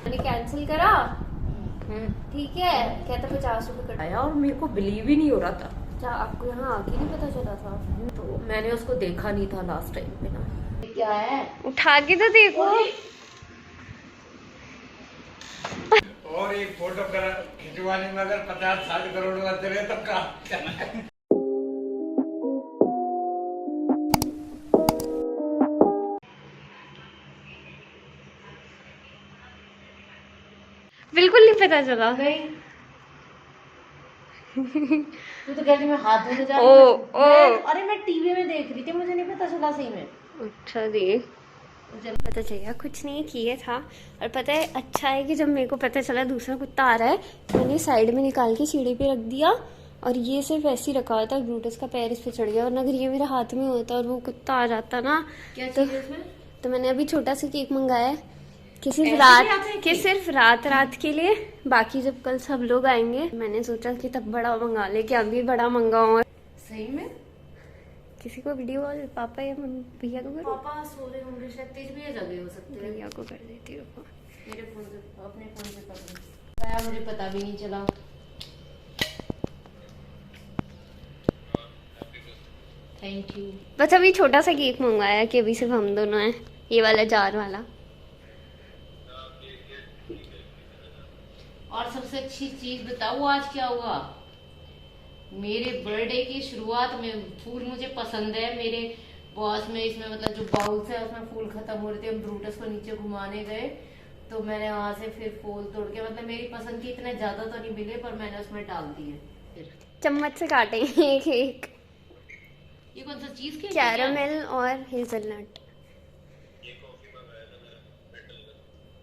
मैंने कैंसिल करा, ठीक है, कहता 50 रुपए कट आया और मेरे को बिलीव ही नहीं हो रहा था। अच्छा, आपको यहाँ आके नहीं पता चला था? तो मैंने उसको देखा नहीं था लास्ट टाइम पे ना। क्या है, उठा के तो देखो। और एक फोटो खिंचवाने में अगर 50-60 करोड़ लगते रहे तब का बिल्कुल नहीं पता चला। नहीं तू तो कहती मैं हाथ धोने जा ओ, रही हूँ। ओ। अरे मैं टीवी में देख रही थी, मुझे नहीं पता चला सही में। अच्छा दी, पता चल गया, कुछ नहीं किए था। और पता है अच्छा है कि जब मेरे को पता चला दूसरा कुत्ता आ रहा है, मैंने साइड में निकाल के सीढ़ी पे रख दिया और ये सिर्फ ऐसे ही रखा हुआ था। ब्रूटस का पैर इस पे चढ़ गया, और अगर ये मेरे हाथ में होता और वो कुत्ता आ जाता ना, क्या चीज़ है इसमें? तो मैंने अभी छोटा सा केक मंगाया है कि ऐसे भी आते हैं सिर्फ रात के लिए। बाकी जब कल सब लोग आएंगे, मैंने सोचा कि तब बड़ा मंगा ले, कि अभी बड़ा मंगाऊं। सही में? किसी को वीडियो कॉल पापा या भैया को करूं? पापा सो रहे होंगे शायद, तेज भी जगे हो सकते हैं। भैया को कर देती हूँ। मेरे फोन से, अपने फोन से कर दो। मुझे पता भी नहीं चला। Thank you. बस अभी छोटा सा केक मंगवाया कि अभी सिर्फ हम दोनों हैं, ये वाला जार वाला। और सबसे अच्छी चीज बताओ आज क्या हुआ? मेरे बर्थडे की शुरुआत में फूल मुझे पसंद है, मेरे बॉस में इसमें मतलब जो बाउल्स है उसमें फूल खत्म हो रहे थे, हम ब्रूटस को नीचे घुमाने गए तो मैंने वहां से फिर फूल तोड़ के, मतलब मेरी पसंद की इतने ज्यादा तो नहीं मिले पर मैंने उसमें डाल दिए। चम्मच से काटेंगे केक। ये कौन सा चीज केक? कैरामेल और हेजलनट।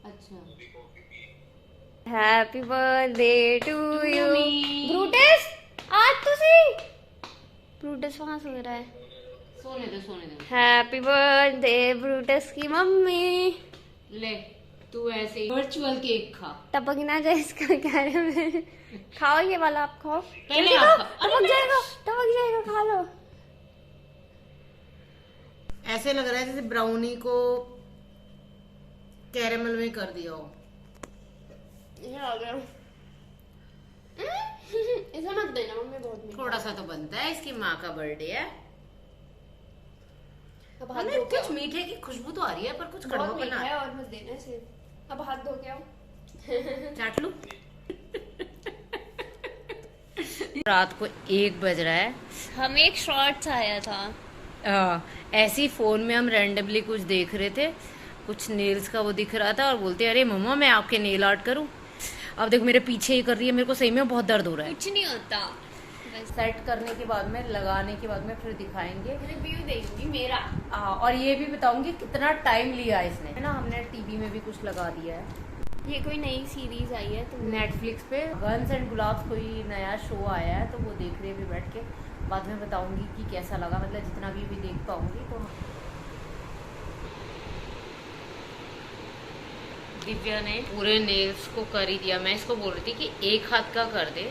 अच्छा, happy birthday to you Brutus. आज तो सही, ब्रूटस वहां सो रहा है। सोने दो। हैप्पी बर्थडे ब्रूटस की मम्मी। ले तू ऐसे ही वर्चुअल केक खा। टपक ना जाए इसका कैरामेल। खाओ ये वाला, आप खाओ। पहले जल्दी आप खाओ, खा। टपक जाएगा, खा लो। ऐसे लग रहा है जैसे ब्राउनी को कैरेमल में कर दिया हो। ये आ गया। इसे मत देना मम्मी, बहुत मीठा। थोड़ा सा तो बनता है, इसकी माँ का बर्थडे है। अब हाथ हमें धो के कुछ मीठे की खुशबू तो आ रही है पर कुछ बहुत कड़वा मीठा बना है, और मत देना इसे। अब हाथ धो के आओ। चाट लूं। रात को 1 बज रहा है। हमें एक शॉर्ट्स आया था। ऐसे ही फोन में हम रैंडमली कुछ देख रहे थे, कुछ नेल्स का वो दिख रहा था और बोलते अरे मम्मा मैं आपके नेल आर्ट करूं। अब देखो मेरे पीछे ही कर रही है, मेरे को सही में बहुत दर्द हो रहा है। कुछ नहीं होता, सेट करने के बाद में, लगाने के बाद में फिर दिखाएंगे, रिव्यू देंगी मेरा। और ये भी बताऊंगी कितना टाइम लिया इसने, है ना। हमने टीवी में भी कुछ लगा दिया है। ये कोई नई सीरीज आई है तो नेटफ्लिक्स पे गन्स एंड गुलाब्स कोई नया शो आया है तो वो देख रहे भी बैठ के। बाद में बताऊंगी कि कैसा लगा, मतलब जितना भी देख पाऊंगी। तो दिव्या ने पूरे नेल्स को कर ही दिया। मैं इसको बोल रही थी कि एक हाथ का कर दे,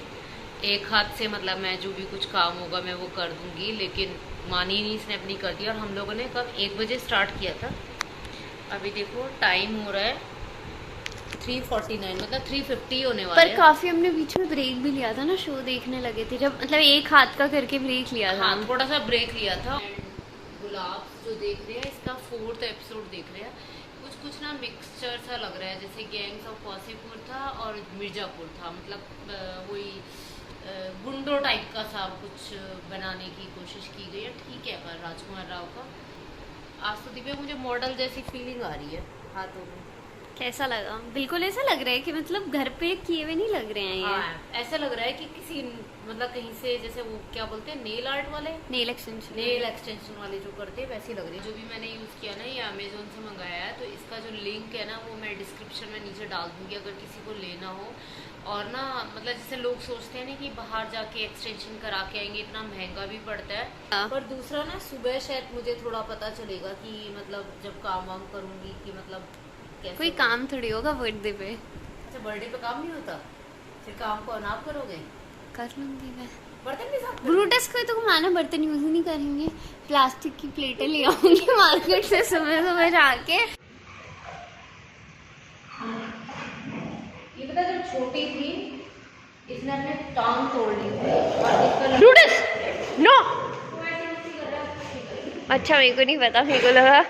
एक हाथ से मतलब मैं जो भी कुछ काम होगा मैं वो कर दूंगी, लेकिन मानी नहीं, इसने अपनी कर दी। और हम लोगों ने कब 1 बजे स्टार्ट किया था, अभी देखो टाइम हो रहा है 3:49, मतलब 3:50 होने वाला है। पर काफी हमने बीच में ब्रेक भी लिया था ना, शो देखने लगे थे जब, मतलब एक हाथ का करके ब्रेक लिया था। हाँ, थोड़ा सा ब्रेक लिया था। गुलाब्स जो देख रहे हैं इसका 4th एपिसोड देख रहे हैं। कुछ ना मिक्सचर सा लग रहा है, जैसे गैंग्स ऑफ वासेपुर था और मिर्जापुर था, मतलब वही गुंडो टाइप का सा कुछ बनाने की कोशिश की गई है। ठीक है, पर राजकुमार राव का आज तो दिव्या मुझे मॉडल जैसी फीलिंग आ रही है हाथों में। कैसा लगा? बिल्कुल ऐसा लग रहा है कि मतलब घर पे किए हुए नहीं लग रहे हैं ये। हाँ, ऐसा लग रहा है कि किसी मतलब कहीं से, जैसे वो क्या बोलते हैं नेल आर्ट वाले, नेल एक्सटेंशन। नेल एक्सटेंशन वाले जो करते हैं वैसी लग रही है। जो भी मैंने यूज़ किया ना, ये अमेजोन से मंगाया है, तो इसका जो लिंक है ना वो मैं डिस्क्रिप्शन में नीचे डाल दूंगी अगर किसी को लेना हो। और ना मतलब जैसे लोग सोचते हैं ना कि बाहर जाके एक्सटेंशन करा के आएंगे, इतना महंगा भी पड़ता है। पर दूसरा ना, सुबह शायद मुझे थोड़ा पता चलेगा कि मतलब जब काम वाम करूंगी कि मतलब कैसे कोई काम थोड़ी होगा बर्थडे पे। अच्छा, बर्थडे पे काम नहीं होता, फिर काम को आप करोगे? कर लूंगी मैं। बर्तन भी साफ ब्रूटस को तो घुमाना, बर्तन यूज नहीं करेंगे। प्लास्टिक की प्लेटें ले आऊंगी मार्केट से सुबह सुबह जाके। छोटी थी, इसने अपने टांग तोड़ ली थी और इसका नूडल्स नो। अच्छा मेरे को नहीं पता, मेरे को लगा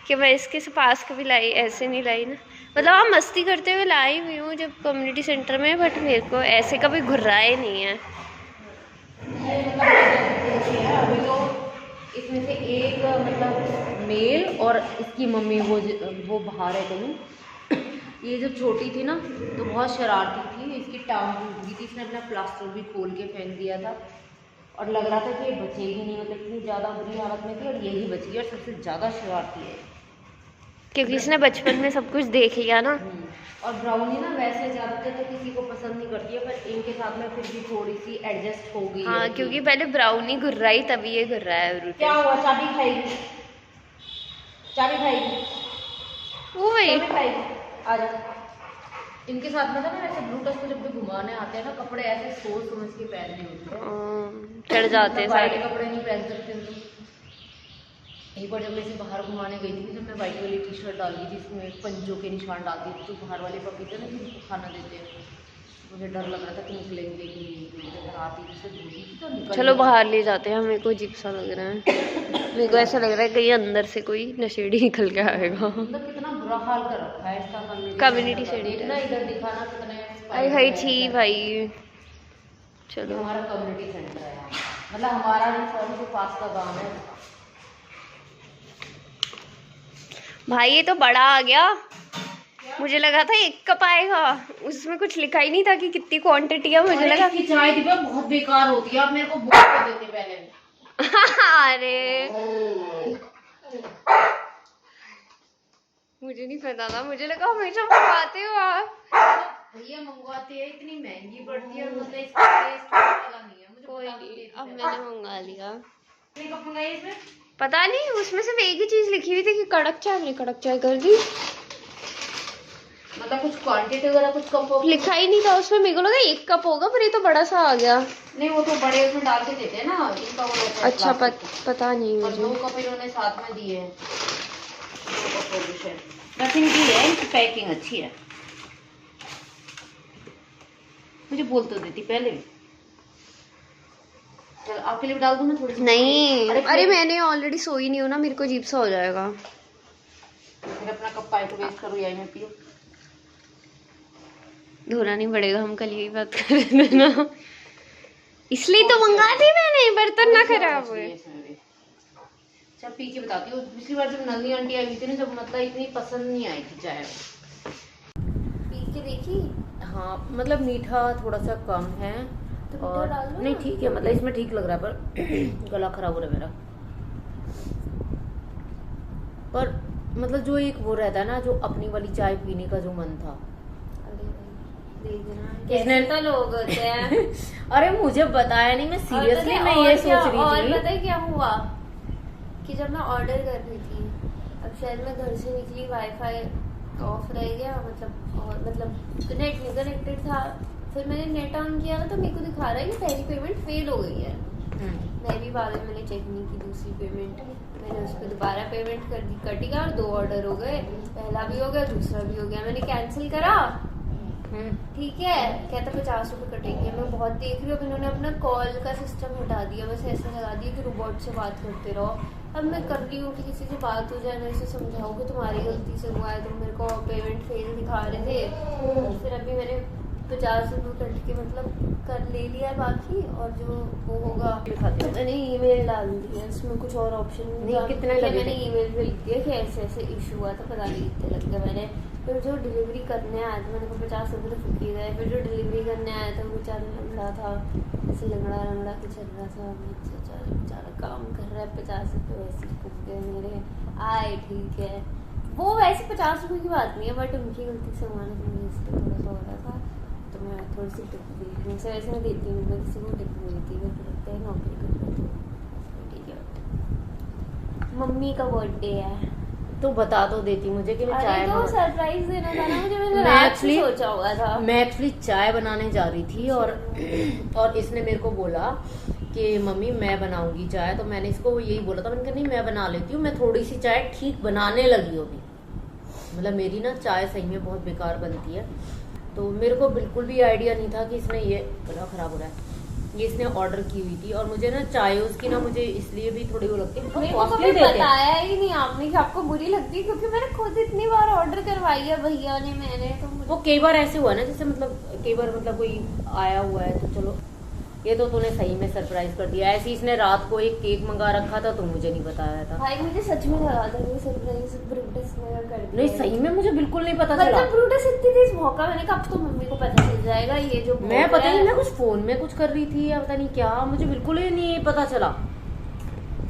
कि मैं इसके पास कभी लाई, ऐसे नहीं लाई ना, मतलब आप मस्ती करते हुए लाई हुई हूँ जब कम्युनिटी सेंटर में, बट मेरे को ऐसे कभी घुर्राए नहीं है। अभी तो इसमें से एक मतलब मेल और इसकी मम्मी वो बाहर है कहीं। ये जब छोटी थी ना तो बहुत शरारती थी, इसकी टांग टूट गई थी, इसने अपना प्लास्टर भी खोल के फेंक दिया था और लग रहा था कि ये बचेगी नहीं, मतलब इतनी ज़्यादा बुरी हालत में थी और यही बच गई और सबसे ज़्यादा शरारती है क्योंकि इसने बचपन में सब कुछ देख लिया ना। और ब्राउनी ना वैसे ज़्यादातर तो किसी को पसंद नहीं करती है, पर इनके साथ में फिर भी थोड़ी सी एडजस्ट हो गई हाँ है। क्योंकि पहले ब्राउनी घुर्राई तभी ये घुर्रा है ब्रूटस। क्या हुआ, चाबी खाएगी, चाबी खाएगी, वो भाई चाबी खाएगी, आ जा। इनके साथ में था ना वैसे ब्रूटस को जब भी घुमाने आते हैं ना कपड़े ऐसे सोच समझ के पहनने होते हैं, चढ़ जाते हैं वाइट सारे। कपड़े नहीं पहन सकते तो। एक बार जब मैं इसे बाहर घुमाने गई थी तो मैं वाइट वाली टी शर्ट डाल दी थी, इसमें पंजों के निशान डालती थी, तो बाहर वाले पपीते ना जिनको खाना देते हैं, मुझे डर लग रहा था कि निकलेंगे कि नहीं, जब आती थी से धोती थी तो निकल चलो गई। बाहर ले जाते हैं, मेरे को अजीब सा लग रहा है। मेरे को ऐसा लग रहा है कहीं अंदर से कोई नशेड़ी निकल के आएगा। मतलब कितना बुरा हाल कर रखा है इसका कम्युनिटी सेंटर। देखना इधर दिखाना कितने अरे हाई छी भाई। चलो हमारा कम्युनिटी सेंटर है यहाँ, मतलब हमारा नहीं सॉरी जो पास का गाँव है। भाई ये तो बड़ा आ गया, मुझे लगा था 1 कप आएगा, उसमें कुछ लिखा ही नहीं था कि कितनी क्वांटिटी है। मुझे लगा इसकी चाय थी बहुत बेकार होती है, आप मेरे को बहुत कर देते पहले। अरे मुझे नहीं पता था, मुझे लगा हमेशा मंगवाते हो आप। भैया मंगवाते हैं, इतनी महंगी पड़ती है, मतलब इसका टेस्ट पता नहीं है मुझे। कोई नहीं, अब मैंने मंगा लिया। कितने कप मंगाई इसमें? पता नहीं, उसमें सिर्फ एक ही चीज लिखी हुई थी कि कड़क चाय, मैंने कड़क चाय कर दी। मतलब कुछ क्वांटिटी वगैरह कुछ कप हो लिखा ही नहीं था उसमें, मेरे को लगा 1 कप होगा, पर ये तो बड़ा सा आ गया। नहीं, वो तो बड़े उसमें डाल के देते हैं ना, इनका वो रहता है अच्छा प्लास्टिक। पता नहीं और मुझे। 2 कप इन्होंने साथ में दिए हैं, 2 कप हो गए शायद। वैसे इनकी है, इनकी पैकिंग अच्छी है, मुझे बोल तो देती पहले भी। चल आपके लिए भी डाल दूं मैं थोड़ी सी? नहीं अरे फिर- मैंने ऑलरेडी सोई नहीं हूँ ना, मेरे को अजीब सा हो जाएगा। फिर अपना कप पाए तो वेस्ट करो, यही में पियो। धोना नहीं पड़ेगा, हम कल यही बात कर रहे थे ना, इसलिए तो मंगा दी मैंने, बर्तन ना खराब हुए। चल पी के बताती हूँ। पिछली बार जब नली आंटी आई हुई थी ना, जब मतलब इतनी पसंद नहीं आई थी चाय, पी के देखी। हाँ मतलब मीठा थोड़ा सा कम है तो मीठा और डाल दो नहीं ना। ठीक है, मतलब इसमें ठीक लग रहा है, पर गला खराब हो रहा है मेरा। पर मतलब जो एक वो रहता है ना, जो अपनी वाली चाय पीने का जो मन था। किसने तो लोग होते हैं। अरे मुझे बताया नहीं, मैं सीरियसली मैं ये सोच रही और थी। पता है क्या हुआ कि जब मैं ऑर्डर कर रही थी, अब शायद मैं घर से निकली, वाईफाई ऑफ रह गया, मतलब नेट नहीं कनेक्टेड था, फिर मैंने नेट ऑन किया ना तो मेरे को दिखा रहा है कि पहली पेमेंट फेल हो गई है। मैं भी बाद में मैंने चेक नहीं की दूसरी पेमेंट, मैंने उस पर दोबारा पेमेंट कर दी, कट गया और 2 ऑर्डर हो गए, पहला भी हो गया दूसरा भी हो गया। मैंने कैंसिल करा, ठीक है, कहता 50 रुपये कटेंगे। मैं बहुत देख रही हूँ, अब इन्होंने अपना कॉल का सिस्टम हटा दिया, बस ऐसा लगा दिया कि रोबोट से बात करते रहो। अब मैं कर रही हूँ कि किसी से बात हो जाए, मैं इसे समझाऊँ कि तुम्हारी गलती से हुआ है, तुम मेरे को पेमेंट फेल दिखा रहे थे। फिर अभी मैंने 50 रुपये कट के मतलब कर ले लिया बाकी, और जो वो होगा तो मैंने ईमेल डाल दी है, उसमें कुछ और ऑप्शन नहीं, कितने लगे मैंने थे? ईमेल पे लिख दिया कि ऐसे ऐसे इशू हुआ था, पता नहीं कितने लग गए। मैंने फिर जो डिलीवरी करने आया था, मैंने को 50 रुपये तो फूकी गए। फिर जो डिलीवरी करने आया था वो बेचारा लंगड़ा था, ऐसे लंगड़ा के चल रहा था, बेचारा काम कर रहा है, 50 रुपये वैसे फूक गए मेरे। आए ठीक है, वो वैसे 50 रुपये की बात नहीं है, बट उनकी गलती से हुआ ना, तो मुझे इसलिए थोड़ा सा हो रहा था, तो मैं थोड़ी सी टिप दी। मुझसे वैसे मैं देती हूँ, मैं किसी को टिप नहीं देती, मैं लगता है नौकरी कर रही हूँ, ठीक है। मम्मी का बर्थडे है तो बता तो देती मुझे कि मैं चाय तो सरप्राइज देना था ना मुझे, मैंने मैं रात से actually- सोचा हुआ था। मैं एक्चुअली चाय बनाने जा रही थी और इसने मेरे को बोला कि मम्मी मैं बनाऊंगी चाय, तो मैंने इसको यही बोला था, मैंने कहा नहीं मैं बना लेती हूँ, मैं थोड़ी सी चाय ठीक बनाने लगी हूँ अभी। मतलब मेरी ना चाय सही में बहुत बेकार बनती है, तो मेरे को बिल्कुल भी आइडिया नहीं था कि इसने ये गला खराब हो रहा है, ये इसने ऑर्डर की हुई थी। और मुझे ना चाय उसकी ना मुझे इसलिए भी थोड़ी वो लगती है, मेरे को कॉस्टली कभी देते हैं। बताया ही नहीं आपने कि आपको बुरी लगती है, क्योंकि मैंने खुद इतनी बार ऑर्डर करवाई है भैया ने, मैंने तो मुझे वो कई बार ऐसे हुआ ना, जैसे मतलब कई बार मतलब कोई आया हुआ है तो चलो, ये तो तूने सही में सरप्राइज कर दिया। ऐसे ही इसने रात को एक केक मंगा रखा था तो मुझे नहीं बताया था। भाई मुझे सच में लगा था ये सरप्राइज ब्रूटस ने कर दिया। नहीं सही में मुझे बिल्कुल नहीं पता चला। मतलब ब्रूटस इतनी तेज भौंका, मैंने कहा अब तो मम्मी को पता चल जाएगा ये जो मैं भौंक पता रहा नहीं, है। मैं कुछ फोन में कुछ कर रही थी या पता नहीं क्या, मुझे बिल्कुल ही नहीं पता चला।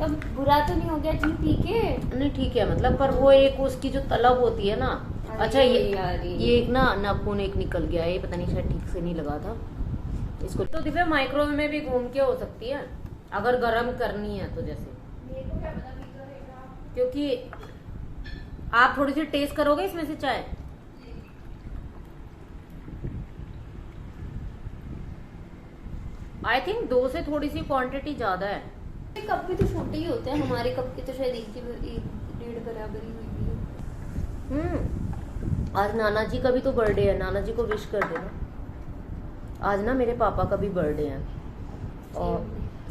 तब बुरा तो नहीं हो गया जी? ठीक है, नहीं ठीक है मतलब, पर वो एक उसकी जो तलब होती है ना। अरे अच्छा यार, ये एक ना नाखून एक निकल गया है, ये पता नहीं शायद ठीक से नहीं लगा था इसको। तो दिव्या माइक्रोवेव में भी घूम के हो सकती है अगर गर्म करनी है तो, जैसे मेरे को क्या पता बिक रहेगा। क्योंकि आप थोड़ी सी टेस्ट करोगे इसमें से चाय। आई थिंक 2 से थोड़ी सी क्वांटिटी ज्यादा है। कप भी तो छोटे ही होते हैं, हमारे कप की तो शायद एक डेढ़ बराबर ही हुई है। आज नाना जी का भी तो बर्थडे है, नाना जी को विश कर देना। आज ना मेरे पापा का भी बर्थडे है और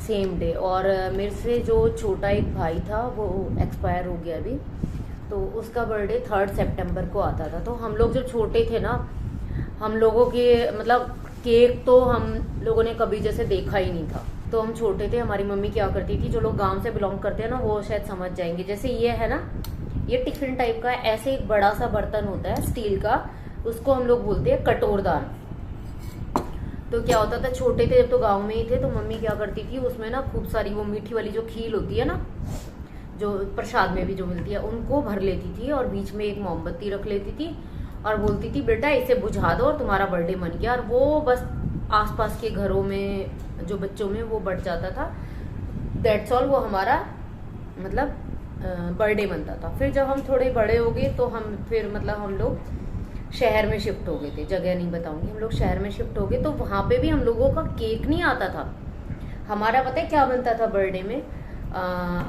सेम डे। और मेरे से जो छोटा एक भाई था वो एक्सपायर हो गया अभी, तो उसका बर्थडे 3 सितंबर को आता था। तो हम लोग जब छोटे थे ना, हम लोगों के मतलब केक तो हम लोगों ने कभी जैसे देखा ही नहीं था। तो हम छोटे थे, हमारी मम्मी क्या करती थी, जो लोग गांव से बिलोंग करते हैं ना वो शायद समझ जाएंगे। जैसे ये है ना, ये टिफिन टाइप का ऐसे एक बड़ा सा बर्तन होता है स्टील का, उसको हम लोग बोलते हैं कटोरदान। तो क्या होता था, छोटे थे जब तो गांव में ही थे, तो मम्मी क्या करती थी उसमें ना खूब सारी वो मीठी वाली जो खील होती है ना, जो प्रसाद में भी जो मिलती है, उनको भर लेती थी और बीच में एक मोमबत्ती रख लेती थी और बोलती थी बेटा इसे बुझा दो और तुम्हारा बर्थडे बन गया। और वो बस आसपास के घरों में जो बच्चों में वो बढ़ जाता था। दैट्स ऑल, वो हमारा मतलब बर्थडे बनता था। फिर जब हम थोड़े बड़े हो गए तो हम फिर मतलब हम लोग शहर में शिफ्ट हो गए थे, जगह नहीं बताऊंगी। हम लोग शहर में शिफ्ट हो गए तो वहां पे भी हम लोगों का केक नहीं आता था। हमारा पता है क्या बनता था बर्थडे में?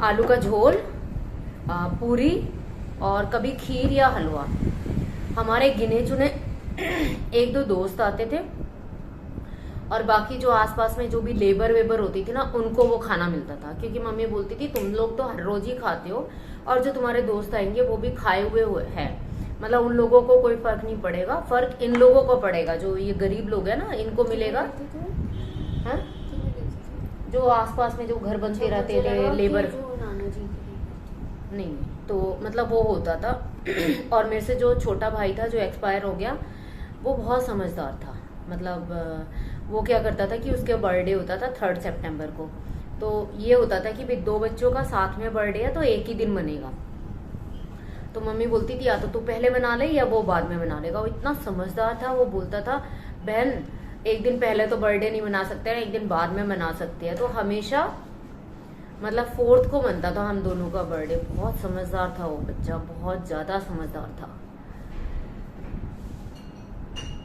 आलू का झोल, पूरी और कभी खीर या हलवा। हमारे गिने चुने 1-2 दोस्त आते थे और बाकी जो आसपास में जो भी लेबर वेबर होती थी ना, उनको वो खाना मिलता था। क्योंकि मम्मी बोलती थी तुम लोग तो हर रोज ही खाते हो और जो तुम्हारे दोस्त आएंगे वो भी खाए हुए हैं, मतलब उन लोगों को कोई फर्क नहीं पड़ेगा, फर्क इन लोगों को पड़ेगा जो ये गरीब लोग हैं ना, इनको मिलेगा। हाँ? जो आसपास में जो घर बनते रहते थे लेबर, नहीं तो मतलब वो होता था। और मेरे से जो छोटा भाई था जो एक्सपायर हो गया, वो बहुत समझदार था। मतलब वो क्या करता था कि उसके बर्थडे होता था 3 सितंबर को, तो ये होता था कि भाई 2 बच्चों का साथ में बर्थडे है तो एक ही दिन बनेगा। तो मम्मी बोलती थी या तो तू पहले मना ले या वो बाद में मना लेगा। वो इतना समझदार था, वो बोलता था बहन एक दिन पहले तो बर्थडे नहीं मना सकते हैं, एक दिन बाद में मना सकते हैं। तो हमेशा मतलब 4th को बनता था हम दोनों का बर्थडे। बहुत समझदार था वो बच्चा, बहुत ज्यादा समझदार था,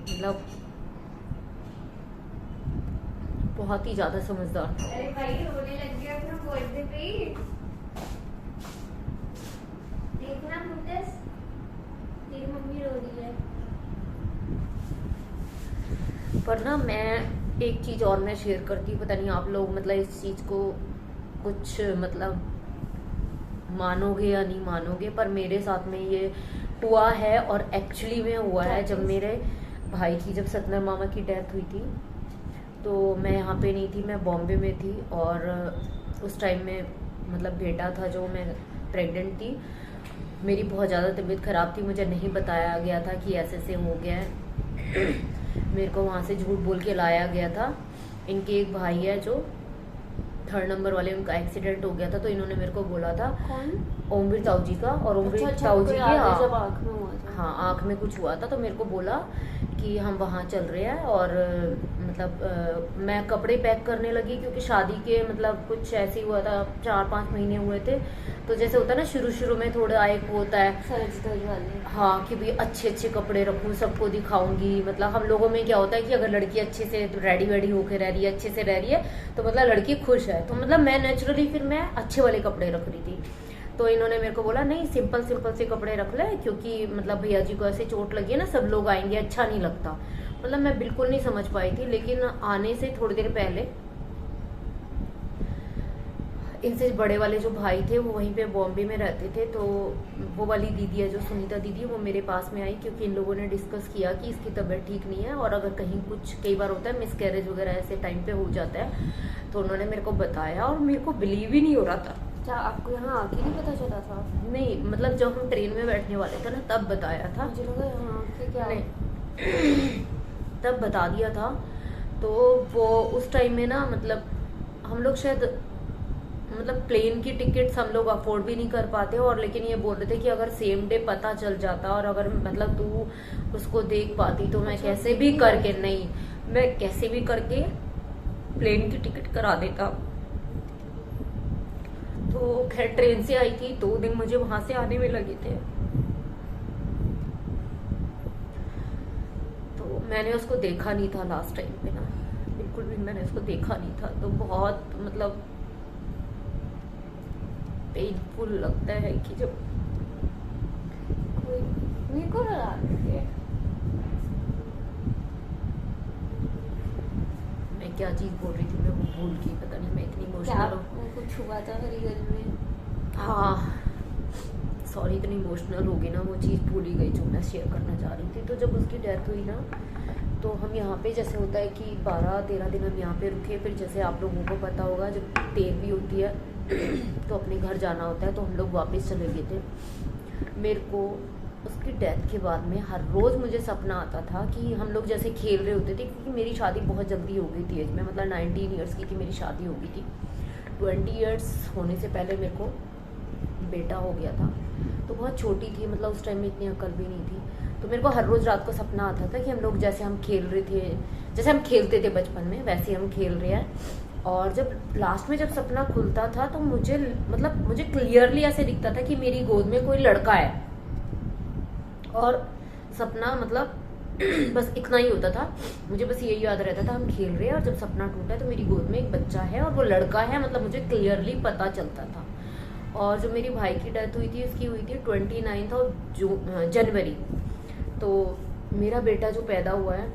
मतलब बहुत ही ज्यादा समझदार था। अरे भाई रोने लग गया अपना बर्थडे पे ही। देखना ब्रूटस, तेरी मम्मी रो रही है। पर ना मैं एक चीज और मैं शेयर करती हूँ, पता नहीं आप लोग मतलब इस चीज को कुछ मतलब मानोगे या नहीं मानोगे, पर मेरे साथ में ये हुआ है और एक्चुअली में हुआ है। जब मेरे भाई की जब सतनर मामा की डेथ हुई थी तो मैं यहाँ पे नहीं थी, मैं बॉम्बे में थी। और उस टाइम में मतलब बेटा था जो, मैं प्रेग्नेंट थी, मेरी बहुत ज़्यादा तबीयत ख़राब थी, मुझे नहीं बताया गया था कि ऐसे से हो गया है। मेरे को वहाँ से झूठ बोल के लाया गया था। इनके एक भाई है जो 3rd नंबर वाले, उनका एक्सीडेंट हो गया था, तो इन्होंने मेरे को बोला था कौन? ओमवीर ताऊ जी का। और ओमवीर अच्छा, ताऊ जी के जब आँख में हुआ था। हाँ आँख में कुछ हुआ था, तो मेरे को बोला कि हम वहाँ चल रहे हैं। और मतलब मैं कपड़े पैक करने लगी क्योंकि शादी के मतलब कुछ ऐसे ही हुआ था, 4-5 महीने हुए थे। तो जैसे होता है ना शुरू शुरू में थोड़ा एक होता है सर्जरी वाले। हाँ कि भाई अच्छे अच्छे कपड़े रखूँ, सबको दिखाऊंगी। मतलब हम लोगों में क्या होता है कि अगर लड़की अच्छे से रेडी वेडी होकर रह रही है, अच्छे से रह रही है, तो मतलब लड़की खुश है। तो मतलब मैं नेचुरली फिर मैं अच्छे वाले कपड़े रख रही थी। तो इन्होंने मेरे को बोला नहीं सिंपल से कपड़े रख ले, क्योंकि मतलब भैया जी को ऐसे चोट लगी है ना, सब लोग आएंगे, अच्छा नहीं लगता। मतलब मैं बिल्कुल नहीं समझ पाई थी, लेकिन आने से थोड़ी देर पहले इनसे बड़े वाले जो भाई थे वो वहीं पे बॉम्बे में रहते थे, तो वो वाली दीदी है जो सुनीता दीदी, वो मेरे पास में आई क्योंकि इन लोगों ने डिस्कस किया कि इसकी तबीयत ठीक नहीं है और अगर कहीं कुछ कई बार होता है मिसकैरेज वगैरह ऐसे टाइम पे हो जाता है, तो उन्होंने मेरे को बताया और मेरे को बिलीव ही नहीं हो रहा था। क्या आपको यहाँ आके नहीं पता चला था? नहीं, मतलब जब हम ट्रेन में बैठने वाले थे ना तब बताया था। मुझे लगा यहाँ आके क्या नहीं, तब बता दिया था। तो वो उस टाइम में ना मतलब हम लोग शायद मतलब प्लेन की टिकट्स हम लोग अफोर्ड भी नहीं कर पाते, और लेकिन ये बोल रहे थे कि अगर सेम डे पता चल जाता और अगर मतलब तू उसको देख पाती तो मैं कैसे भी करके, नहीं मैं कैसे भी करके प्लेन की टिकट करा देता। तो खैर ट्रेन से आई थी, 2 दिन मुझे वहां से आने में लगे थे। तो मैंने उसको देखा नहीं था लास्ट टाइम पे ना, बिल्कुल भी मैंने उसको देखा नहीं था। तो बहुत मतलब पेनफुल लगता है कि जब कोई मेरे को लगा रही है। मैं क्या चीज बोल रही थी मैं वो भूल गई, पता नहीं मैं इतनी क्या इमोशनल हूँ। वो कुछ हुआ था मेरी घर में? हाँ सॉरी, इतनी इमोशनल हो गई ना, वो चीज़ भूल ही गई जो मैं शेयर करना चाह रही थी। तो जब उसकी डेथ हुई ना, तो हम यहाँ पे जैसे होता है कि 12-13 दिन हम यहाँ पे रुके, फिर जैसे आप लोगों को पता होगा जब 13वीं होती है तो अपने घर जाना होता है, तो हम लोग वापस चले गए थे। मेरे को उसकी डेथ के बाद में हर रोज़ मुझे सपना आता था कि हम लोग जैसे खेल रहे होते थे, क्योंकि मेरी शादी बहुत जल्दी हो गई थी एज में, मतलब 19 ईयर्स की थी मेरी शादी हो गई थी। 20 ईयर्स होने से पहले मेरे को बेटा हो गया था, तो बहुत छोटी थी, मतलब उस टाइम में इतनी अकल भी नहीं थी। तो मेरे को हर रोज़ रात को सपना आता था कि हम लोग जैसे हम खेल रहे थे, जैसे हम खेलते थे बचपन में वैसे हम खेल रहे हैं। और जब लास्ट में जब सपना खुलता था तो मुझे मतलब मुझे क्लियरली ऐसे दिखता था कि मेरी गोद में कोई लड़का है, और सपना मतलब बस इतना ही होता था। मुझे बस यही याद रहता था हम खेल रहे हैं और जब सपना टूटा है तो मेरी गोद में एक बच्चा है और वो लड़का है, मतलब मुझे क्लियरली पता चलता था। और जो मेरी भाई की डेथ हुई थी उसकी हुई थी 29 जनवरी। तो मेरा बेटा जो पैदा हुआ है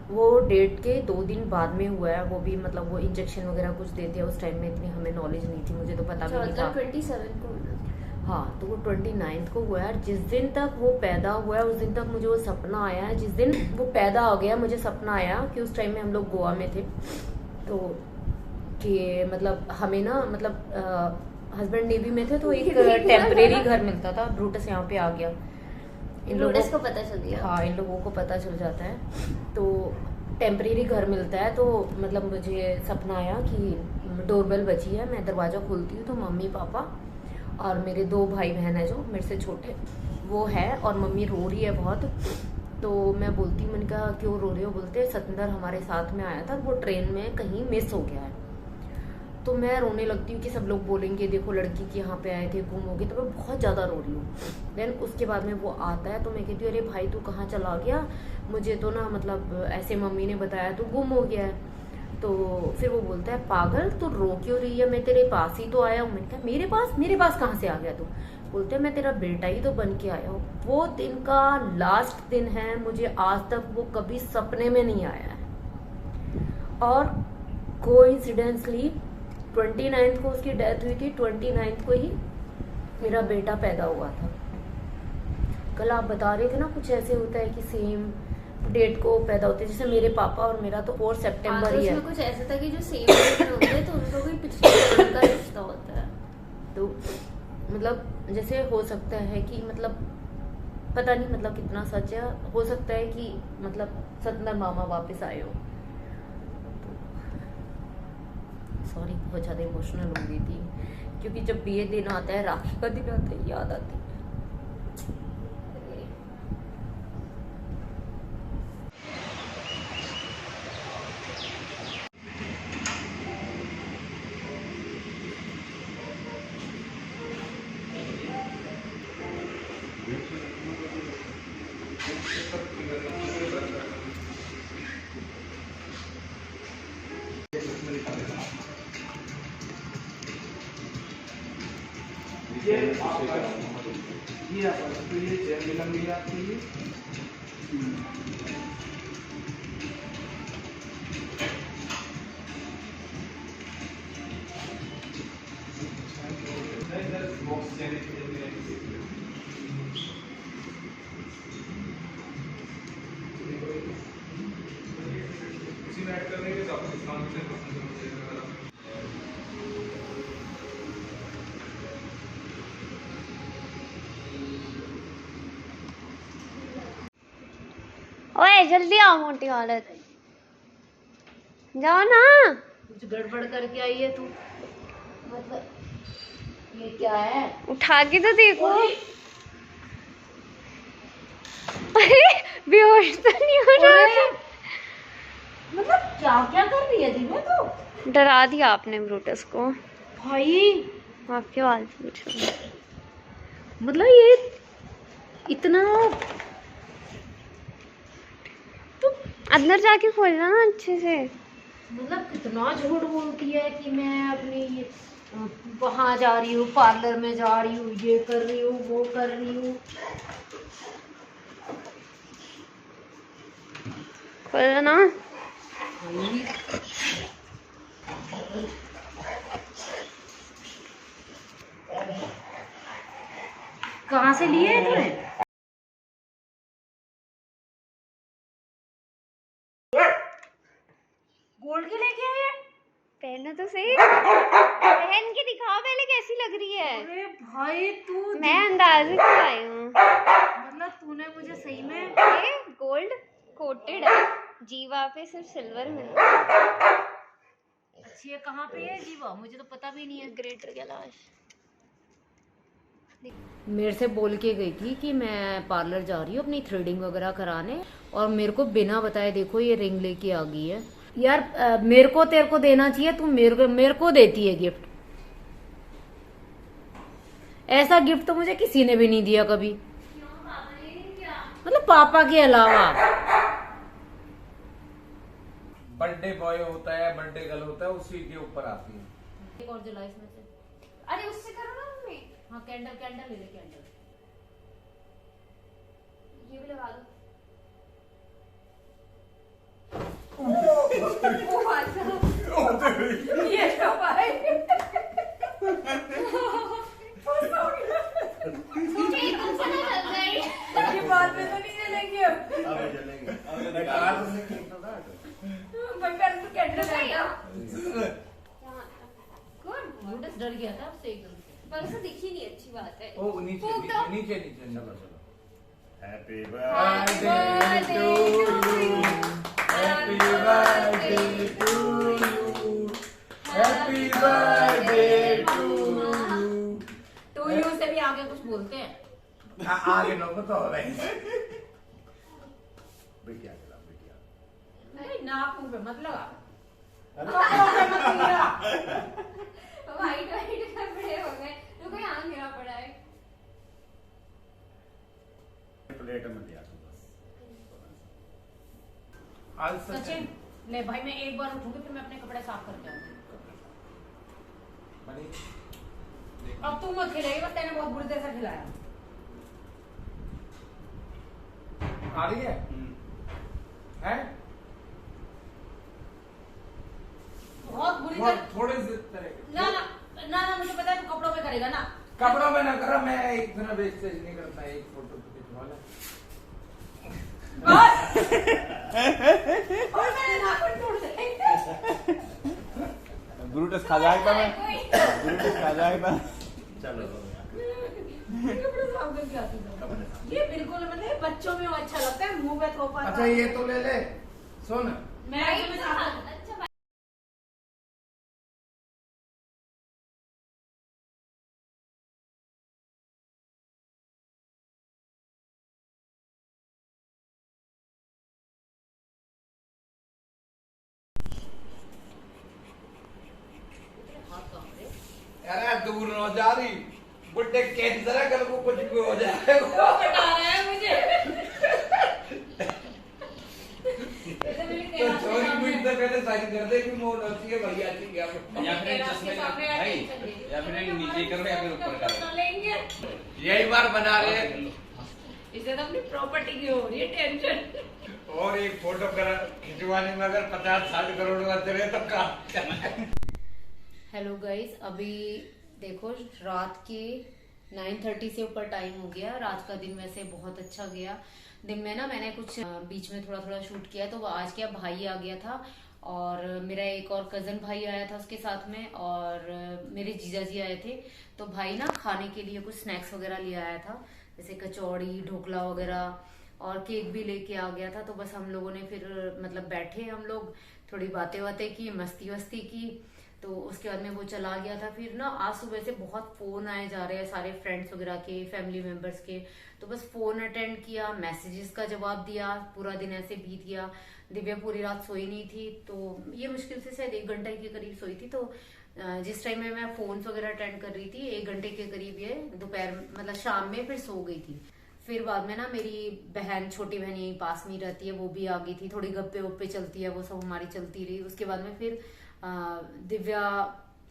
वो डेट के 2 दिन बाद में हुआ है, वो भी मतलब वो इंजेक्शन वगैरह कुछ देते हैं, उस टाइम में इतनी हमें नॉलेज नहीं थी, मुझे तो पता भी नहीं था। 27 को होना था। हाँ, तो वो 29 को हुआ है। जिस दिन तक वो पैदा हुआ है उस दिन तक मुझे वो सपना आया है। जिस दिन वो पैदा हो गया मुझे सपना आया कि उस टाइम में हम लोग गोवा में थे, तो कि मतलब हमें ना मतलब हस्बैंड नेवी में थे, तो एक टेम्परेरी घर मिलता था। ब्रूटस यहाँ पे आ गया, इन लोगों को पता चल गया। हाँ, इन लोगों को पता चल जाता है, तो टेम्परेरी घर मिलता है। तो मतलब मुझे सपना आया कि डोरबेल बजी है, मैं दरवाज़ा खोलती हूँ तो मम्मी पापा और मेरे 2 भाई बहन है जो मेरे से छोटे वो है, और मम्मी रो रही है बहुत। तो मैं बोलती, मैंने कहा क्यों रो रही हो? बोलते सतिंदर हमारे साथ में आया था, वो ट्रेन में कहीं मिस हो गया है। तो मैं रोने लगती हूँ कि सब लोग बोलेंगे देखो लड़की की यहाँ पे आए थे, गुम हो गई, तो मैं बहुत ज़्यादा रो रही हूँ। देन उसके बाद में वो आता है तो मैं कहती हूँ अरे भाई तू कहाँ चला गया, मुझे तो ना मतलब ऐसे मम्मी ने बताया तू गुम हो गया है। तो फिर वो बोलता है पागल तू रो क्यों रही है, मैं तेरे पास ही तो आया हूँ। मैंने कहा मेरे पास कहाँ से आ गया तू? बोलते मैं तेरा बेटा ही तो बन के आया हूँ। वो दिन का लास्ट दिन है, मुझे आज तक वो कभी सपने में नहीं आया है। और कोइंसिडेंसली 29 को उसकी डेथ हुई थी, 29 को ही मेरा बेटा पैदा हुआ था। कल आप बता रहे थे ना कुछ ऐसे होता है कि सेम डेट को पैदा होते हैं, जैसे मेरे पापा और मेरा तो 4 सितंबर ही है। कुछ ऐसा था कि जो सेम डेट में होते हैं तो उनको कोई पिछले जन्म का रिश्ता होता है। तो मतलब जैसे हो सकता है कि मतलब पता नहीं मतलब कितना सच है, हो सकता है कि मतलब सतिंदर मामा वापस आए हो। सॉरी बहुत ज़्यादा इमोशनल हो गई थी, क्योंकि जब भी ये दिन आता है, राखी का दिन आता है, याद आती है। ये आपका ये तो ये चेयर भी लंबी है आपकी। ओए जल्दी आओ मोटी औरत, जाओ ना। कुछ गड़बड़ करके आई है तू, मतलब ये क्या है? उठा के तो देखो। अरे बेहोश तो नहीं हो रहा है? मतलब क्या क्या कर रही है दिव्या तू? डरा दिया आपने ब्रूटस को। भाई आपके बाल पूछो। मतलब ये इतना अंदर जाके खोलना ना अच्छे से। मतलब कितना झूठ बोलती है कि मैं अपनी वहाँ जा रही हूँ, पार्लर में जा रही हूँ, ये कर रही हूँ, वो कर रही हूँ। खोलना ना। कहाँ से लिए है तूने? गोल्ड के लेके आए हैं? पहनना तो सही, पहन के दिखाओ पहले कैसी लग रही है। अरे भाई तू मैं अंदाजे से आई हूँ। मतलब तूने मुझे सही में ये गोल्ड कोटेड है, जीवा पे सिर्फ सिल्वर मिलता है। अच्छी है। कहाँ पे है जीवा? मुझे तो पता भी नहीं है। ग्रेटर कैलाश। मेरे से बोल के गई थी कि मैं पार्लर जा रही हूँ अपनी थ्रेडिंग वगैरह कराने, और मेरे को बिना बताए देखो ये रिंग लेके आ गई है। यार मेरे को तेरे को देना चाहिए, तू मेरे को देती है गिफ्ट। ऐसा गिफ्ट तो मुझे किसी ने भी नहीं दिया कभी, मतलब पापा के अलावा। बर्थडे बॉय होता है, बर्थडे गर्ल होता है, उसी के ऊपर आती है। एक और जला इसमें से। अरे उससे करो ना मम्मी। हाँ कैंडल ले ले कैंडल। ये भी लगा दो। ये तो भाई ये बाद में तो नहीं जलेंगे अब। बंगाल तो कैंडल है। गुड डर गया था उससे एकदम से, पर उसे दिखी नहीं, अच्छी बात है। ओ नीचे फूक दो। नीचे नीचे चलो चलो। Happy birthday birthday to you. Happy birthday to you. Happy birthday to you. तो यू से भी आगे कुछ बोलते हैं। आगे लोग तो हो रहे हैं। बिटिया चला बिटिया। अरे नाक मुंह पे मत लगा। वाइट वाइट कपड़े हो गए, रुको यहाँ गिरा पड़ा है। प्लेट में दिया तू बस। आज सचिन ले भाई, मैं एक बार उठूंगी फिर मैं अपने कपड़े साफ करके आऊंगी। अब तू मत खिलाएगी, बस तेने बहुत बुरी तरह से खिलाया। आ रही है? हैं? बहुत बुरी तरह। थोड़ी सी तरह। ना ना ना ना, मुझे पता है तू कपड़ों पे करेगा ना। कपड़ों में ना करो, मैं एक दिन वेस्टेज नहीं करता, एक फोटो खिंचवा ले। और मेरे नाखून टूट जाएंगे। ब्रूटस खा जाएगा मैं। ब्रूटस खा जाएगा। चलो कपड़े साफ करके आती हूँ। ये बिल्कुल मतलब बच्चों में वो अच्छा लगता है, मुंह पे थोपा। अच्छा ये तो ले ले, सुन। मैं साफ अरे दूर न जा रही, बुड्ढे कैंसर है, कल को कुछ भी हो जाए। बता रहा है मुझे। तो चोरी मिनट से पहले साइन कर दे कि मोर होती है भैया की क्या। या फिर चश्मे का भाई, या फिर नीचे करो या फिर ऊपर करो। यही बार बना रहे हैं। इसे तो अपनी प्रॉपर्टी की हो रही है टेंशन। और एक फोटो खिंचवाने में अगर 50-60 करोड़ लग रहे तो काम। हेलो गाइस, अभी देखो रात के 9:30 से ऊपर टाइम हो गया। रात का दिन वैसे बहुत अच्छा गया। दिन में ना मैंने कुछ बीच में थोड़ा थोड़ा शूट किया, तो वो आज क्या भाई आ गया था और मेरा एक और कजन भाई आया था उसके साथ में, और मेरे जीजा जी आए थे। तो भाई ना खाने के लिए कुछ स्नैक्स वगैरह ले आया था, जैसे कचौड़ी, ढोकला वगैरह, और केक भी लेके आ गया था। तो बस हम लोगों ने फिर मतलब बैठे हम लोग, थोड़ी बातें बातें की, मस्ती वस्ती की। तो उसके बाद में वो चला गया था। फिर ना आज सुबह से बहुत फोन आए जा रहे हैं सारे फ्रेंड्स वगैरह के, फैमिली मेंबर्स के। तो बस फोन अटेंड किया, मैसेजेस का जवाब दिया, पूरा दिन ऐसे बीत गया। दिव्या पूरी रात सोई नहीं थी, तो ये मुश्किल से शायद 1 घंटे के करीब सोई थी। तो जिस टाइम में मैं फोन वगैरह अटेंड कर रही थी 1 घंटे के करीब ये दोपहर मतलब शाम में फिर सो गई थी। फिर बाद में ना मेरी बहन, छोटी बहन यहीं पास में ही रहती है, वो भी आ गई थी। थोड़ी गप्पे वप्पे चलती है, वो सब हमारी चलती रही। उसके बाद में फिर दिव्या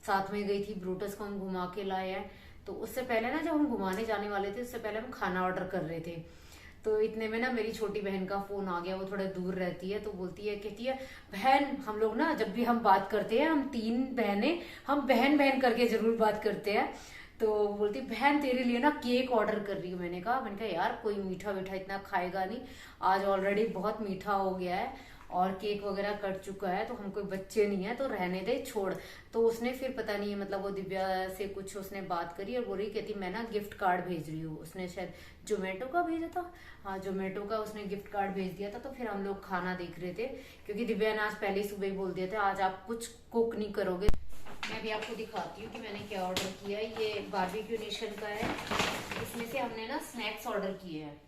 साथ में गई थी, ब्रूटस को हम घुमा के लाए हैं। तो उससे पहले ना जब हम घुमाने जाने वाले थे उससे पहले हम खाना ऑर्डर कर रहे थे। तो इतने में ना मेरी छोटी बहन का फोन आ गया, वो थोड़ा दूर रहती है। तो बोलती है, कहती है बहन, हम लोग ना जब भी हम बात करते हैं, हम 3 बहनें, हम बहन बहन करके जरूर बात करते हैं। तो बोलती बहन तेरे लिए ना केक ऑर्डर कर रही हूँ। मैंने कहा यार कोई मीठा मीठा इतना खाएगा नहीं, आज ऑलरेडी बहुत मीठा हो गया है और केक वगैरह कट चुका है, तो हम कोई बच्चे नहीं है, तो रहने दे, छोड़। तो उसने फिर पता नहीं मतलब वो दिव्या से कुछ उसने बात करी और बोली, कहती मैं ना गिफ्ट कार्ड भेज रही हूँ। उसने शायद जोमेटो का भेजा था, हाँ जोमेटो का उसने गिफ्ट कार्ड भेज दिया था। तो फिर हम लोग खाना देख रहे थे, क्योंकि दिव्या ने आज पहले ही सुबह ही बोल दिया था आज आप कुछ कुक नहीं करोगे। मैं भी आपको दिखाती हूँ कि मैंने क्या ऑर्डर किया है। ये बारबेक्यू नेशन का है, इसमें से हमने ना स्नैक्स ऑर्डर किए हैं।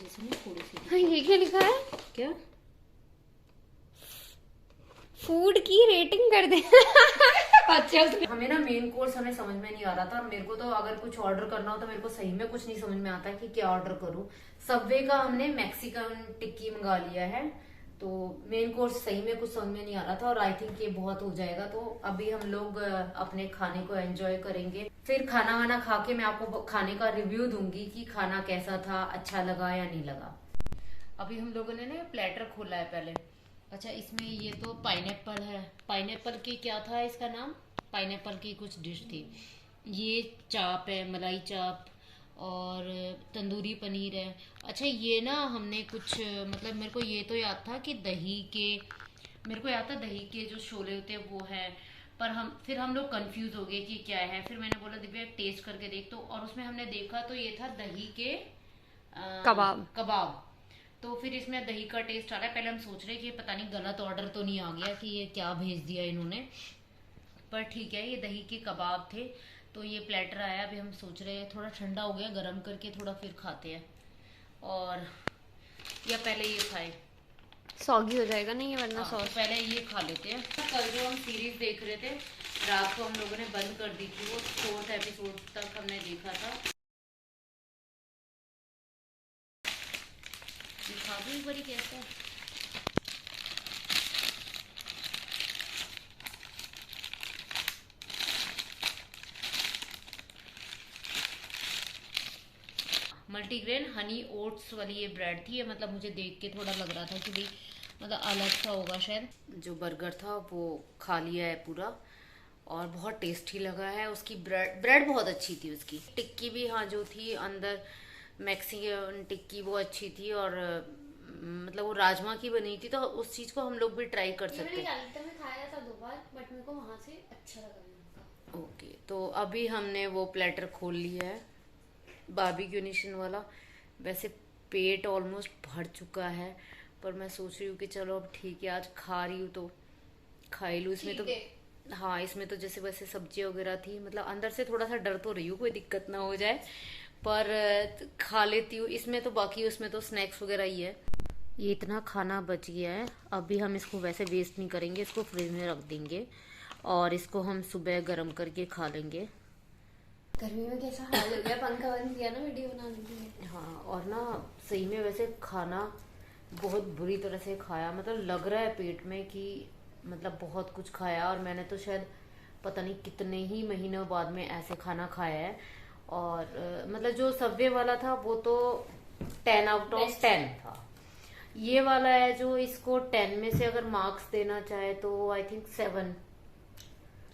इसमें थोड़ी सी हाँ, ये क्या लिखा है? क्या फूड की रेटिंग कर दे। अच्छा, हमें ना मेन कोर्स हमें समझ में नहीं आ रहा था। मेरे को तो अगर कुछ ऑर्डर करना हो तो मेरे को सही में कुछ नहीं समझ में आता कि क्या ऑर्डर करूं। सबवे का हमने मैक्सिकन टिक्की मंगा लिया है, तो मेन कोर्स सही में कुछ समझ में नहीं आ रहा था, और आई थिंक ये बहुत हो जाएगा। तो अभी हम लोग अपने खाने को एंजॉय करेंगे। फिर खाना वाना खा के मैं आपको खाने का रिव्यू दूंगी कि खाना कैसा था, अच्छा लगा या नहीं लगा। अभी हम लोगों ने ना प्लेटर खोला है पहले। अच्छा, इसमें ये तो पाइनएप्पल है। पाइनएप्पल की क्या था इसका नाम? पाइनएप्पल की कुछ डिश थी। ये चाप है, मलाई चाप, और तंदूरी पनीर है। अच्छा, ये ना हमने कुछ मतलब मेरे को ये तो याद था कि मेरे को याद था दही के जो शोले होते हैं वो है, पर हम लोग कंफ्यूज हो गए कि क्या है। फिर मैंने बोला दिव्या टेस्ट करके देख, तो और उसमें हमने देखा तो ये था दही के कबाब। तो फिर इसमें दही का टेस्ट आ रहा है। पहले हम सोच रहे कि पता नहीं गलत ऑर्डर तो नहीं आ गया कि ये क्या भेज दिया इन्होंने, पर ठीक है, ये दही के कबाब थे। तो ये प्लेटर आया, अभी हम सोच रहे हैं थोड़ा ठंडा हो गया, गरम करके थोड़ा फिर खाते हैं, और या पहले ये खाए, सॉगी हो जाएगा नहीं है वरना हाँ, सॉस। तो पहले ये खा लेते हैं। कल जो हम सीरीज देख रहे थे रात को हम लोगों ने बंद कर दी थी, वो 4th एपिसोड तक हमने देखा था। दिखा दूं एक बारी कैसा है? मल्टीग्रेन हनी ओट्स वाली ये ब्रेड थी। ये मतलब मुझे देख के थोड़ा लग रहा था कि भाई मतलब अलग सा होगा शायद। जो बर्गर था वो खा लिया है पूरा, और बहुत टेस्टी लगा है। उसकी ब्रेड बहुत अच्छी थी। उसकी टिक्की भी, हाँ, जो थी अंदर मैक्सिकन टिक्की वो अच्छी थी, और मतलब वो राजमा की बनी थी, तो उस चीज को हम लोग भी ट्राई कर सकते हैं। मैंने खाया था 2 बार, बट मेरे को वहां से अच्छा लगा। ओके, तो अभी हमने वो प्लेटर खोल लिया है बारबेक्यू नेशन वाला। वैसे पेट ऑलमोस्ट भर चुका है, पर मैं सोच रही हूँ कि चलो अब ठीक है, आज खा रही हूँ तो खा ही लूँ। इसमें तो हाँ, इसमें तो जैसे वैसे सब्जी वगैरह थी, मतलब अंदर से थोड़ा सा डर तो रही हूँ कोई दिक्कत ना हो जाए, पर खा लेती हूँ इसमें तो। बाकी उसमें तो स्नैक्स वगैरह ही है। ये इतना खाना बच गया है, अभी हम इसको वैसे वेस्ट नहीं करेंगे, इसको फ्रिज में रख देंगे और इसको हम सुबह गर्म करके खा लेंगे। गर्मी में कैसा हाल हो गया, पंखा बंद किया ना वीडियो बनाने के लिए। हाँ, और ना सही में वैसे खाना बहुत बुरी तरह से खाया, मतलब लग रहा है पेट में कि मतलब बहुत कुछ खाया, और मैंने तो शायद पता नहीं कितने ही महीनों बाद में ऐसे खाना खाया है। और मतलब जो सबवे वाला था वो तो 10 आउट ऑफ 10 था। ये वाला है जो इसको 10 में से अगर मार्क्स देना चाहे तो आई थिंक 7।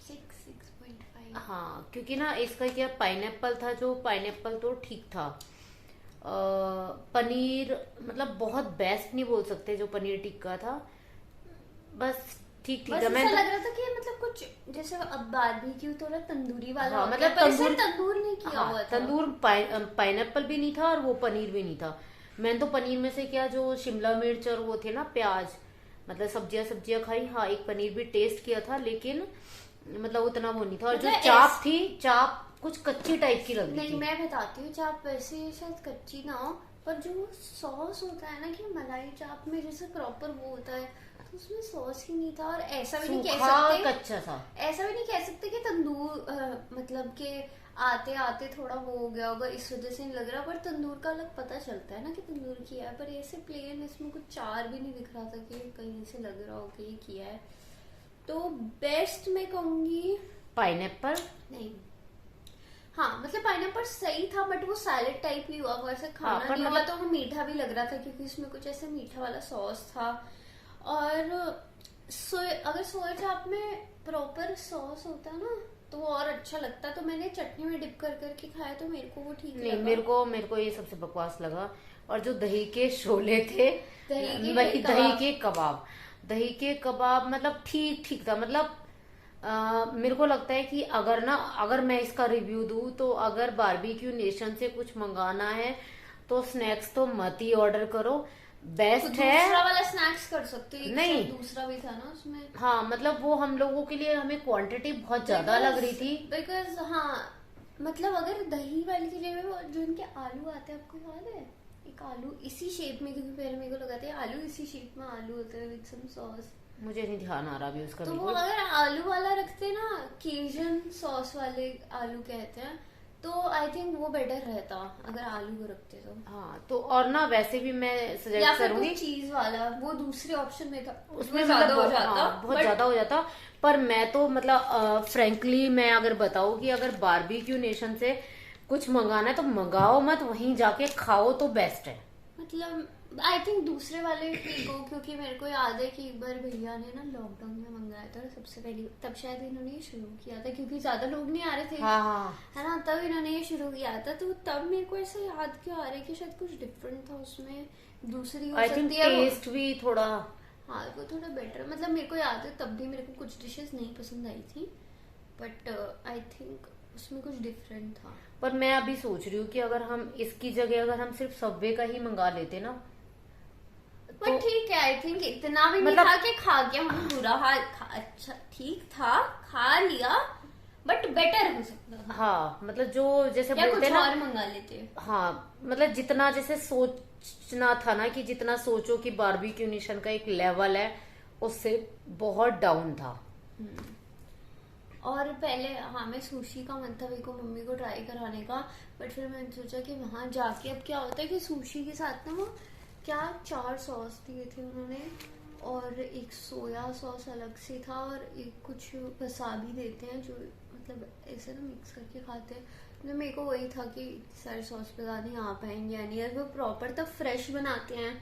6.5। हाँ, क्योंकि ना इसका क्या पाइनएप्पल था, जो पाइनएप्पल तो ठीक था। पनीर मतलब बहुत बेस्ट नहीं बोल सकते, जो पनीर टिक्का था बस ठीक बस था। ऐसा लग रहा था कि मतलब कुछ जैसे अब बारबेक्यू थोड़ा तंदूरी वाला हाँ, हो मतलब गया, पर इसे तंदूर तंदूर नहीं किया हाँ, हुआ था। तंदूर पाइनएप्पल भी नहीं था और वो पनीर भी नहीं था। मैंने तो पनीर में से क्या जो शिमला मिर्च और वो थे ना प्याज, मतलब सब्जियां खाई। हाँ, एक पनीर भी टेस्ट किया था, लेकिन मतलब उतना वो नहीं था। और जो मतलब चाप थी, चाप कुछ कच्ची टाइप की लग रही नहीं, थी। मैं बताती हूँ, चाप वैसे शायद कच्ची ना हो, पर जो सॉस होता है ना कि मलाई चाप में जैसे प्रॉपर वो होता है, तो उसमें सॉस ही नहीं था। और ऐसा भी नहीं कह सूखा सकते, कच्चा था। ऐसा भी नहीं कह सकते कि तंदूर मतलब के आते आते थोड़ा वो हो गया होगा इस वजह से नहीं लग रहा, पर तंदूर का अलग पता चलता है ना कि तंदूर किया है। पर ऐसे प्लेन इसमें कुछ चार भी नहीं दिख रहा था कि कहीं से लग रहा हो कि ये किया है। तो बेस्ट मैं कहूंगी पाइनएप्पल नहीं, हाँ मतलब पाइनएप्पल सही था, बट वो सैलेड टाइप ही हुआ, वैसे खाना पर नहीं हुआ। मतलब- तो वो मीठा भी लग रहा था क्योंकि उसमें कुछ ऐसे मीठा वाला सॉस था। और अगर सोया चाप में प्रॉपर सॉस होता ना तो वो और अच्छा लगता। तो मैंने चटनी में डिप कर करके खाया, तो मेरे को वो ठीक नहीं, लगा। मेरे को ये सबसे बकवास लगा। और जो दही के शोले थे, दही दही के कबाब मतलब ठीक था। मतलब मेरे को लगता है कि अगर मैं इसका रिव्यू दूं तो अगर बारबेक्यू नेशन से कुछ मंगाना है तो स्नैक्स तो मत ही ऑर्डर करो, बेस्ट तो है। दूसरा वाला स्नैक्स कर सकते हो, नहीं। दूसरा भी था ना उसमें। हाँ, मतलब वो हम लोगों के लिए हमें क्वांटिटी बहुत ज्यादा लग रही थी। बिकॉज हाँ, मतलब अगर दही वाली की जगह वो जो इनके आलू आते हैं, आपको याद है एक आलू इसी शेप में, क्योंकि पहले मेरे को लगाते हैं आलू इसी शेप में आलू होते हैं विद सम सॉस, मुझे नहीं ध्यान आ रहा अभी उसका तो वो बिल्कुल। अगर आलू वाला रखते ना, केजन सॉस वाले आलू कहते हैं, तो आई थिंक वो बेटर रहता अगर आलू को रखते तो। हाँ, तो और ना वैसे भी मैं या सजेस्ट फिर करूंगी, कुछ चीज वाला वो दूसरे ऑप्शन में था, उसमें ज्यादा मतलब हो जाता। हाँ, बहुत ज्यादा हो जाता। पर मैं तो मतलब फ्रेंकली मैं अगर बताऊं कि अगर बारबेक्यू नेशन से कुछ मंगाना है तो मंगाओ मत, वहीं जाके खाओ तो बेस्ट है। मतलब आई थिंक दूसरे वाले ठीक हो, क्योंकि मेरे को याद है कि एक बार भैया ने ना लॉकडाउन में मंगाया था सबसे पहले, तब शायद इन्होंने ये शुरू किया था क्योंकि ज्यादा लोग नहीं आ रहे थे, हाँ, है ना, तब इन्होंने ये शुरू किया था। तो तब मेरे को ऐसा याद क्यों आ रहा है कि शायद कुछ डिफरेंट था उसमें, दूसरी हो आई थिंक सकती है वो। टेस्ट भी थोड़ा, हाँ वो थोड़ा बेटर, मतलब मेरे को याद है तब भी मेरे को कुछ डिशेस नहीं पसंद आई थी, बट आई थिंक उसमें कुछ डिफरेंट था। पर मैं अभी सोच रही हूँ कि अगर हम इसकी जगह अगर हम सिर्फ सबवे का ही मंगा लेते ना, पर ठीक है, आई थिंक इतना भी मतलब- नहीं था कि खा गया हम बुरा हाल, अच्छा ठीक था, खा लिया, बट बेटर हो सकता था। हाँ मतलब जो जैसे या बोलते कुछ ना, और मंगा लेते। हाँ मतलब जितना जैसे सोचना था ना कि जितना सोचो कि बारबेक्यू नेशन का एक लेवल है, उससे बहुत डाउन था। और पहले हाँ मैं सुशी का मन था मेरे को मम्मी को ट्राई कराने का, बट फिर मैंने सोचा कि वहां जाके अब क्या होता है कि सुशी के साथ ना वो क्या 4 सॉस दिए थे उन्होंने, और एक सोया सॉस अलग से था, और एक कुछ वसाबी देते हैं जो मतलब ऐसे ना मिक्स करके खाते हैं। तो मेरे को वही था कि सारे सॉस पता नहीं आ पाएंगे या नहीं, और वो प्रॉपर तब फ्रेश बनाते हैं,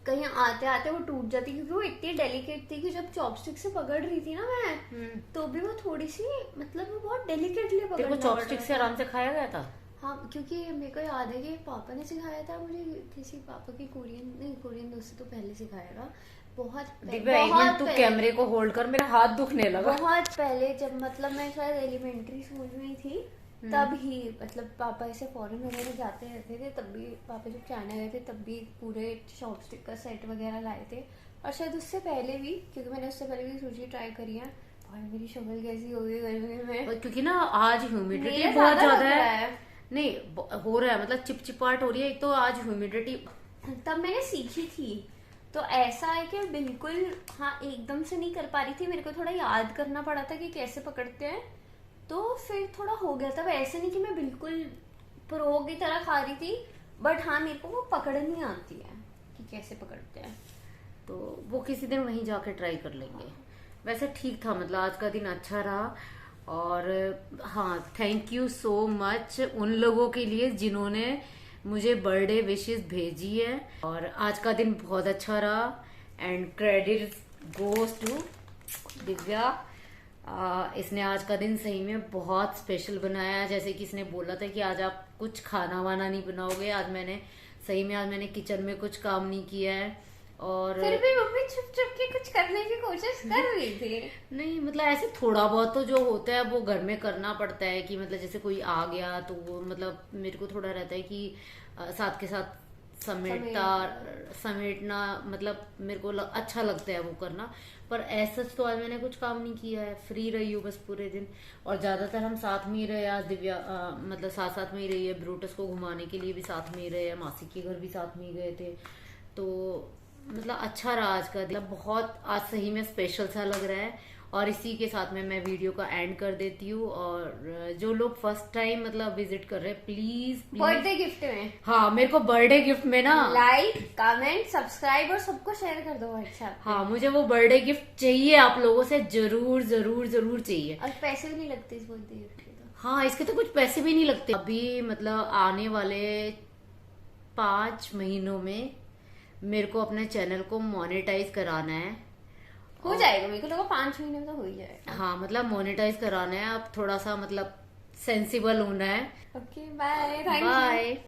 कहीं आते आते वो टूट जाती, क्योंकि वो इतनी डेलिकेट थी कि जब चॉपस्टिक से पकड़ रही थी ना मैं, तो भी वो थोड़ी सी मतलब वो बहुत डेलिकेटली तेरे को पकड़ना चॉपस्टिक पड़ से रहा आराम से खाया गया था। हाँ, क्योंकि मेरे को याद है कि पापा ने सिखाया था मुझे, किसी पापा की कोरियन दोस्त से तो पहले सिखाएगा, दिव्या एक मिनट तू कैमरे को होल्ड कर, मेरा हाथ दुखने लगा। बहुत पहले जब मतलब मैं शायद एलिमेंट्री स्कूल में ही थी, तब ही मतलब पापा ऐसे फॉरेन वगैरह जाते रहते थे, तब भी पापा जब चाइना गए थे तब भी पूरे चॉपस्टिक का सेट वगैरह लाए थे, और शायद उससे पहले भी, क्योंकि मैंने उससे पहले भी सुशी ट्राई करी है। और मेरी शक्ल कैसी हो गई गर्मी में, क्योंकि ना आज ह्यूमिडिटी मेरे बहुत ज्यादा ज्यादा लग रहा है। नहीं हो रहा है, मतलब चिपचिपाहट हो रही है, एक तो आज ह्यूमिडिटी। तब मैंने सीखी थी, तो ऐसा है कि बिल्कुल हाँ एकदम से नहीं कर पा रही थी, मेरे को थोड़ा याद करना पड़ा था कि कैसे पकड़ते हैं, तो फिर थोड़ा हो गया था। ऐसे नहीं कि मैं बिल्कुल प्रो की तरह खा रही थी, बट हाँ मेरे को वो पकड़नी आती है कि कैसे पकड़ते हैं, तो वो किसी दिन वहीं जाके ट्राई कर लेंगे। वैसे ठीक था, मतलब आज का दिन अच्छा रहा। और हाँ, थैंक यू सो मच उन लोगों के लिए जिन्होंने मुझे बर्थडे विशेस भेजी है, और आज का दिन बहुत अच्छा रहा। And credit goes to Divya, इसने आज का दिन सही में बहुत स्पेशल बनाया। जैसे कि इसने बोला था कि आज आप कुछ खाना वाना नहीं बनाओगे, आज मैंने सही में किचन में कुछ काम नहीं किया है, और फिर भी मम्मी छुप छुप के कुछ करने की कोशिश कर रही थी। नहीं मतलब ऐसे थोड़ा बहुत तो जो होता है वो घर में करना पड़ता है कि मतलब जैसे कोई आ गया तो वो मतलब मेरे को थोड़ा रहता है कि साथ के साथ समेटना मतलब मेरे को अच्छा लगता है वो करना। पर ऐसा तो आज मैंने कुछ काम नहीं किया है, फ्री रही हूँ बस पूरे दिन। और ज्यादातर हम साथ में ही रहे, आज दिव्या मतलब साथ साथ में ही रही है, ब्रूटस को घुमाने के लिए भी साथ में ही रहे, मासी के घर भी साथ में ही गए थे। तो मतलब अच्छा रहा आज का, मतलब बहुत आज सही में स्पेशल सा लग रहा है। और इसी के साथ में मैं वीडियो का एंड कर देती हूँ। और जो लोग फर्स्ट टाइम मतलब विजिट कर रहे हैं प्लीज बर्थडे गिफ्ट में हाँ मेरे को बर्थडे गिफ्ट में ना लाइक कमेंट सब्सक्राइब और सबको शेयर कर दो व्हाट्सएप। हाँ मुझे वो बर्थडे गिफ्ट चाहिए आप लोगों से, जरूर जरूर जरूर चाहिए। और पैसे भी नहीं लगते इस बर्थडे गिफ्ट के तो। हाँ इसके तो कुछ पैसे भी नहीं लगते। अभी मतलब आने वाले 5 महीनों में मेरे को अपने चैनल को मोनेटाइज कराना है। हो जाएगा, मेरे को लगा 5 महीने में तो हो ही जाएगा। हाँ मतलब मोनेटाइज कराना है, अब थोड़ा सा मतलब सेंसिबल होना है। Okay bye, thank you. Bye.